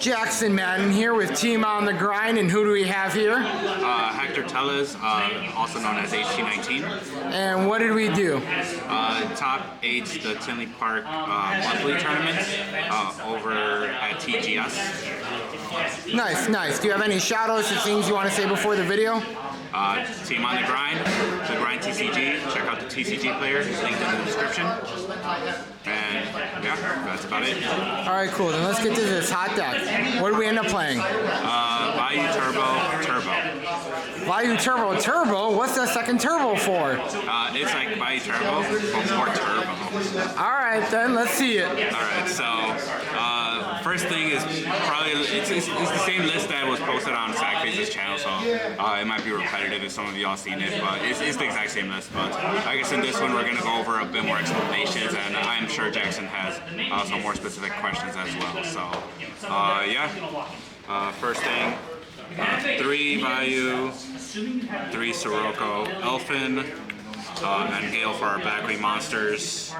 Jackson Madden here with Team on the Grind, and who do we have here? Hector Tellez, also known as HT19. And what did we do? Top 8 the Tinley Park monthly tournament over at TGS. Nice, nice. Do you have any shout-outs or things you want to say before the video? Team on the Grind, the GrindTCG. Check out the TCG player, linked in the description. And yeah, that's about it. Alright, cool. Then let's get to this hot deck. What did we end up playing? Vayu Turbo. Vayu Turbo? What's the second turbo for? It's like Vayu Turbo, but more turbo. Alright, then let's see it. Alright, so first thing is probably, it's the same list that was posted on Sackface's channel, so it might be repetitive if some of y'all seen it, but it's the exact same list. But I guess in this one we're going to go over a bit more explanations, and I'm sure Jackson has some more specific questions as well. So yeah, first thing, 3 Vayu, 3 Sirocco, Elfin, and Gale for our backgrade monsters.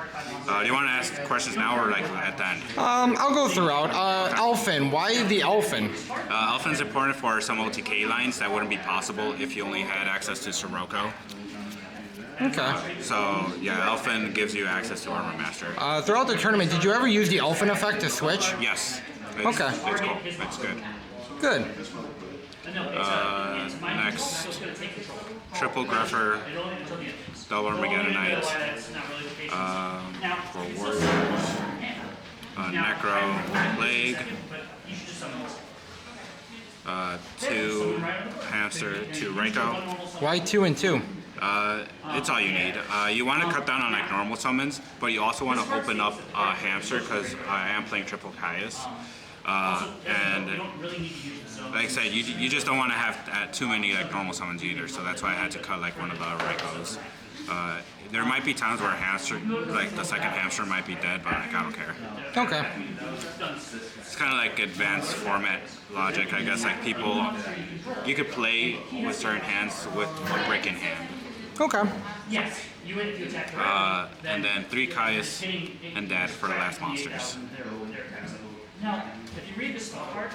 Do you want to ask questions now or like at the end? I'll go throughout. Elfin, why the Elfin? Elfin's important for some O.T.G lines that wouldn't be possible if you only had access to Sirocco. Okay. So yeah, Elfin gives you access to Armor Master. Throughout the tournament, did you ever use the Elfin effect to switch? Yes. Okay. It's cool. It's good. Good. Next, triple Greffer, double Armageddonite, for Warriors, Necro, Plague, 2 Hamster, 2 Reiko. Why 2 and 2? It's all you need. You want to cut down on like normal summons, but you also want to open up Hamster because I am playing triple Caius. And like I said, you just don't want to have too many like normal summons either, so that's why I had to cut like one of the Reikos. There might be times where Hamster, like the second Hamster might be dead, but like I don't care. Okay. It's kind of like advanced format logic, I guess. Like people, you could play with certain hands with a brick in hand. Okay. And then 3 Caius and Dad for the last monsters.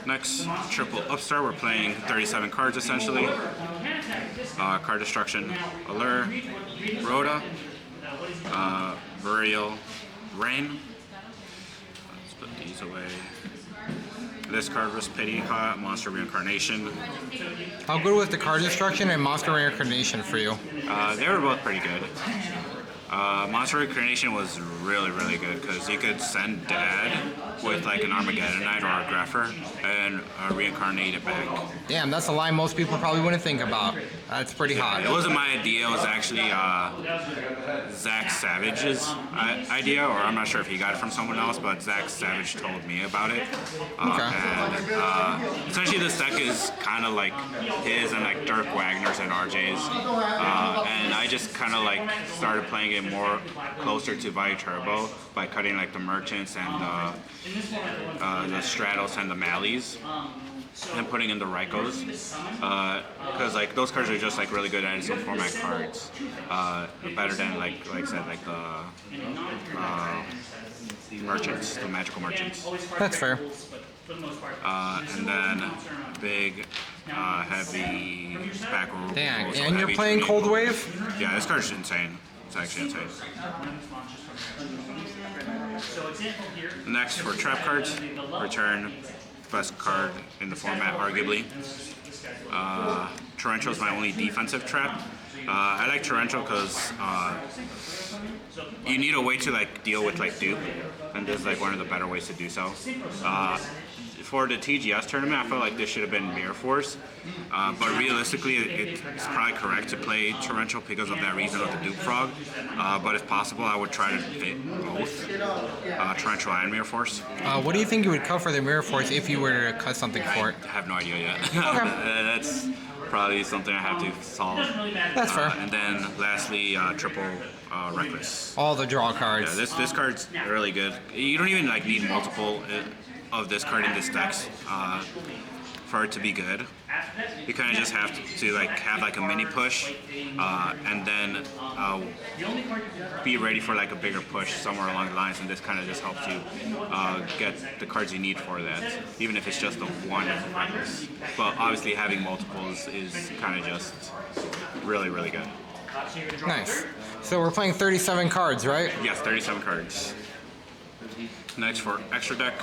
Next, triple Upstart. We're playing 37 cards essentially. Card Destruction, Allure, Rhoda, Burial, Rain. Let's put these away. This card was Pity, Monster Reincarnation. How good was the card destruction and Monster Reincarnation for you? They were both pretty good. Monster Reincarnation was really, really good because you could send Dad with like an Armageddonite or a Greffer and reincarnate it back. Damn, that's a line most people probably wouldn't think about. That's pretty hot. It wasn't my idea, it was actually Zach Savage's idea, or I'm not sure if he got it from someone else, but Zach Savage told me about it. Okay. And essentially this deck is kind of like his and like Dirk Wagner's and RJ's. And I just kind of like started playing it more closer to Vayu Turbo by cutting like the merchants and the Stratos and the Malleys and putting in the Reikos, because like those cards are just like really good at some format cards, better than like I said, like the merchants, the magical merchants. That's fair. And then big heavy back row. Damn, and you're playing Cold Wave? Yeah, this card's insane. It's actually insane. Next, for trap cards, return best card in the format, arguably. Torrential is my only defensive trap. I like Torrential because you need a way to like deal with like dupe, and this is like one of the better ways to do so. For the TGS tournament, I felt like this should have been Mirror Force, but realistically, it's probably correct to play Torrential because of that reason of the Dupe Frog. But if possible, I would try to fit both Torrential and Mirror Force. What do you think you would cut for the Mirror Force if you were to cut something for it? I have no idea yet. Okay. That's probably something I have to solve. That's fair. And then lastly, triple Reckless. All the draw cards. Yeah, this card's really good. You don't even like need multiple of this card in this deck. for it to be good. You kind of just have to like have like a mini push, and then be ready for like a bigger push somewhere along the lines, and this kind of just helps you get the cards you need for that, even if it's just the one. But obviously having multiples is kind of just really, really good. Nice. So we're playing 37 cards, right? Yes, 37 cards. Next for extra deck,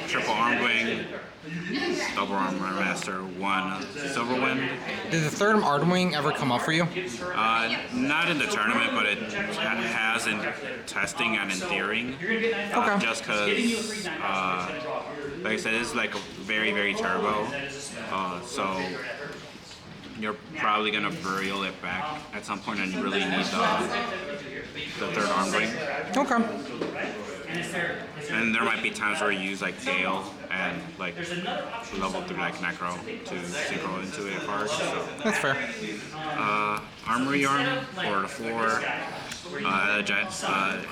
triple armed wing, double armed master, 1 silver wind. Did the third armed wing ever come up for you? Not in the tournament, but it has in testing and in theorying. Okay. Just because, like I said, it's like a very, very turbo. So you're probably gonna burial it back at some point, and you really need the third armed wing. Okay. And there might be times where you use like Gale and like level through like Necro to synchro into it hard. So. That's fair. Armory Arm for the 4.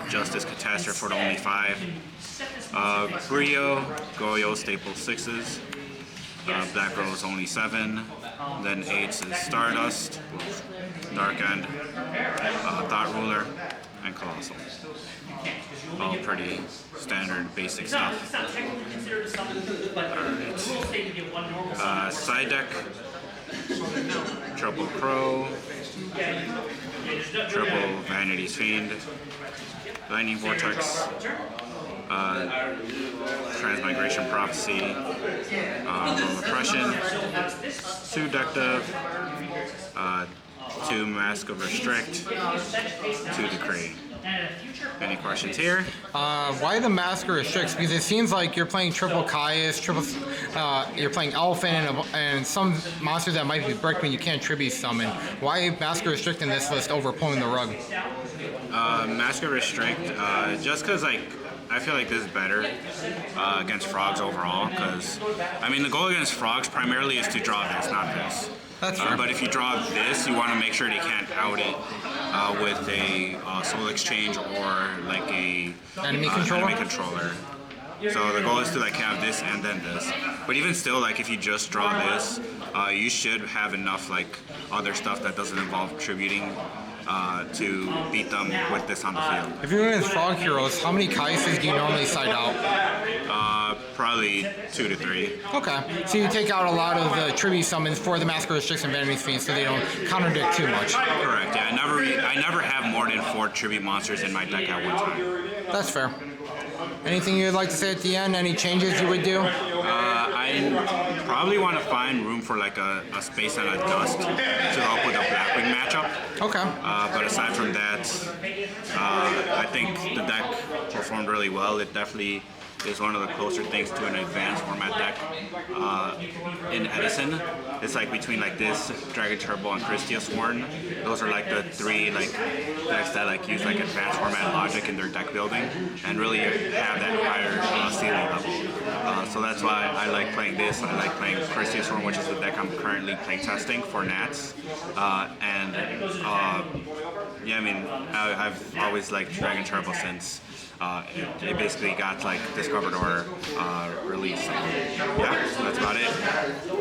Justice Catastor for the only 5. Brio, Goyo, staple 6s. Black Rose only 7. Then 8s is Stardust, Dark End, Thought Ruler, and Colossal. All pretty standard basic stuff. Alright. Side deck, Triple Crow, Triple Vanity's Fiend, Lightning Vortex, Transmigration Prophecy, Roll Oppression, 2 Deck Dev, 2 Mask of Restrict, 2 Decree. Any questions here? Why the Mask of Restricts? Because it seems like you're playing triple Caius, you're playing Elephant, and some monsters that might be bricked when you can't tribute summon. Why Mask of Restrict in this list over pulling the rug? Mask of Restrict, just because like I feel like this is better against frogs overall. Because I mean the goal against frogs primarily is to draw this, not this. That's fair. But if you draw this, you want to make sure they can't out it with a Soul Exchange or like a enemy controller. So the goal is to like have this and then this. But even still, like if you just draw this, you should have enough like other stuff that doesn't involve tributing to beat them with this on the field. If you're against Frog Heroes, how many Caiuses do you normally side out? Probably 2 to 3. Okay, so you take out a lot of the tribute summons for the Mask of Restricts and Vanity's Fiend so they don't contradict too much. Correct, yeah. I never have more than 4 tribute monsters in my deck at one time. That's fair. Anything you'd like to say at the end? Any changes you would do? I probably want to find room for like a space and a dust to help with a Blackwing matchup. Okay. But aside from that, I think the deck performed really well. It definitely is one of the closer things to an advanced format deck in Edison. It's like between like this, Dragon Turbo, and Christia Sworn. Those are like the 3 like decks that like use like advanced format logic in their deck building and really have that higher ceiling level. So that's why I like playing this. I like playing Christia Sworn, which is the deck I'm currently playtesting for Nats. Yeah, I mean, I've always liked Dragon Turbo since it basically got like discovered or released. So, yeah, that's about it.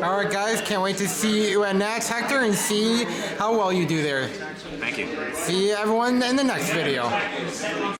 All right, guys, can't wait to see you at Nats, Hector, and see how well you do there. Thank you. See everyone in the next video.